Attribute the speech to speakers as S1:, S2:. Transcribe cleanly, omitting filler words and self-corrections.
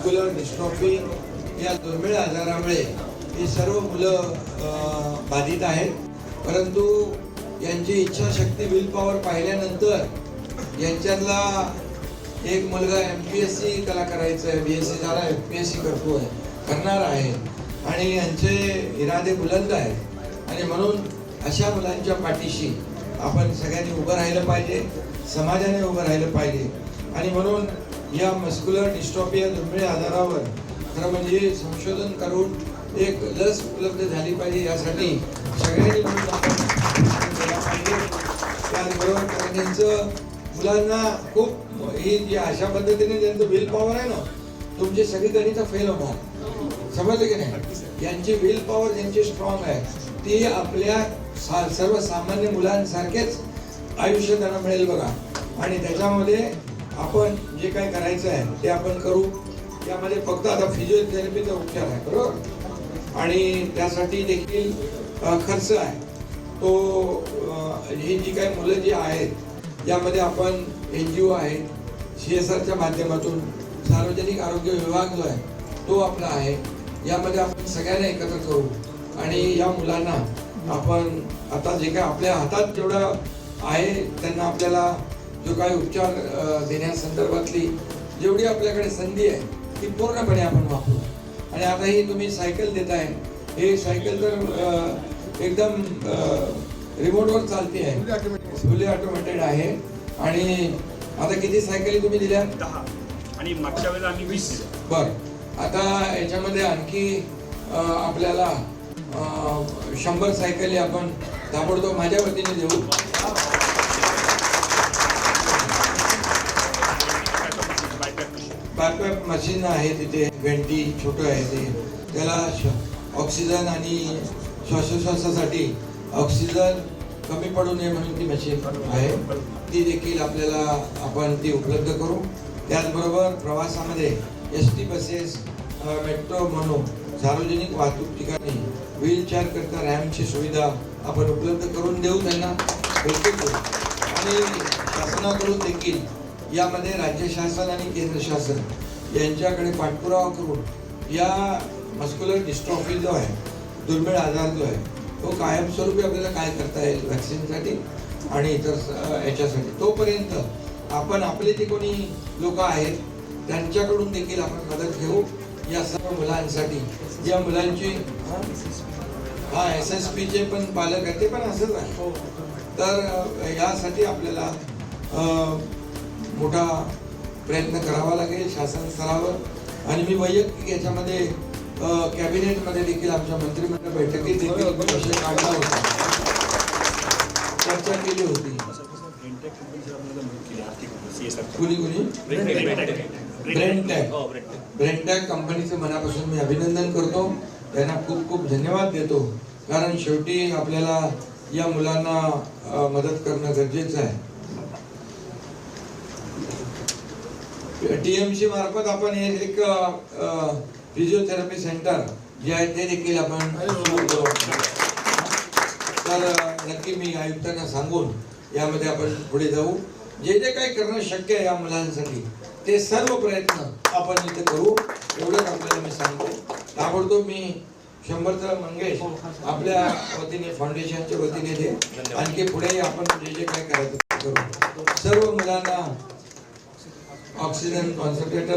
S1: Muscular dystrophy या दुर्मिळ आजारामुळे ही सर्व मुलं बाधित आहेत, परंतु यांची इच्छाशक्ती विल पॉवर पाहिल्यानंतर यांच्यातला एक मुलगा MPSC त्याला करायचं आहे, BSc झाला, FPSC करणार आहे आणि यांचे इरादे बुलंद आहेत आणि म्हणून अशा मुलांच्या पाठीशी आपण सगळ्यांनी उभं राहिलं पाहिजे, समाजाने उभं राहिलं पाहिजे आणि म्हणून या मस्क्युलर डिस्ट्रॉफी या दुर्मिळ आजारावर खरं म्हणजे संशोधन करून एक लस उपलब्ध झाली पाहिजे यासाठी सगळ्यांनी मिळून आपण केला पाहिजे। त्याचबरोबर त्यांचं मुलांना खूप ही जी अशा पद्धतीने ज्यांचं विल पॉवर आहे ना, तुमची सगळी गणितं फेल होणार, समजलं की नाही। यांची विल पॉवर ज्यांची स्ट्रॉंग आहे ती आपल्या सर्वसामान्य मुलांसारखेच आयुष्य त्यांना मिळेल बघा। आणि त्याच्यामध्ये आपण जे काय करायचं आहे ते आपण करू। त्यामध्ये फक्त आता फिजिओथेरपीचा उपचार आहे बरोबर, आणि त्यासाठी देखील खर्च आहे तो। ही जी काही मुलं जी आहेत यामध्ये आपण NGO आहेत, CSRच्या माध्यमातून सार्वजनिक आरोग्य विभाग जो आहे तो आपला आहे, यामध्ये आपण सगळ्यांना एकत्र करू आणि या मुलांना आपण आता जे काय आपल्या हातात जेवढं आहे त्यांना आपल्याला जो काही उपचार देण्यासंदर्भातली जेवढी आपल्याकडे संधी आहे ती पूर्णपणे आपण वापरू। आणि आता ही तुम्ही सायकल देताय, हे सायकल तर एकदम रिमोटवर चालते आहे, फुली ऑटोमॅटेड आहे। आणि आता किती सायकली तुम्ही दिल्या?
S2: 10 आणि मागच्या वेळेला आम्ही 20 दिल्या।
S1: बरं, आता याच्यामध्ये आणखी आपल्याला 100 सायकली आपण ताबडतोब माझ्या वतीने देऊ। बायपॅप मशीन आहे तिथे, घंटी छोटं आहे ते, त्याला ऑक्सिजन आणि श्वासोश्वासासाठी ऑक्सिजन कमी पडू नये म्हणून ती मशीन आहे, ती देखील आपल्याला आपण ती उपलब्ध करू। त्याचबरोबर प्रवासामध्ये ST बसेस, मेट्रो म्हणून सार्वजनिक वाहतूक ठिकाणी व्हीलचेअर करता रॅम्पची सुविधा आपण उपलब्ध करून देऊ त्यांना बिलकुल। आणि शासनाकडून देखील यामध्ये राज्य शासन आणि केंद्र शासन यांच्याकडे पाठपुरावा करून या मस्क्युलर डिस्ट्रॉफी जो आहे, दुर्मिळ आजार जो आहे तो कायमस्वरूपी आपल्याला काय करता येईल व्हॅक्सिनसाठी आणि इतर याच्यासाठी, तोपर्यंत आपण आपले जे कोणी लोक आहेत त्यांच्याकडून देखील आपण मदत घेऊ या सर्व मुलांसाठी। ज्या मुलांची SSPचे पण पालक आहेत ते पण असंच आहे, तर यासाठी आपल्याला मोठा प्रयत्न करावा लागेल शासन स्तरावर। आणि मी वैयक्तिक याच्यामध्ये कॅबिनेटमध्ये देखील आमच्या मंत्रिमंडळ बैठकीत देखील विषय काढला होता, चर्चा केली होती। ब्रेनटॅक कंपनीचं मनापासून मी अभिनंदन करतो, त्यांना खूप खूप धन्यवाद देतो, कारण शेवटी आपल्याला या मुलांना मदत करणं गरजेचं आहे। TMC मार्फत आपण एक फिजिओथेरपी सेंटर जे आहे ते देखील आपण सुरू करू। तर नक्की मी आयुक्तांना सांगून यामध्ये आपण पुढे जाऊ, जे जे काही करणं शक्य आहे या मुलांसाठी ते सर्व प्रयत्न आपण इथे करू, एवढंच आपल्याला मी सांगतो। ताबडतोब मी 100चा मंगेश आपल्या वतीने फाउंडेशनच्या वतीने दे, आणखी पुढे आपण जे जे काही करायचं करू। सर्व मुलांना ऑक्सिजन कॉन्सन्ट्रेटर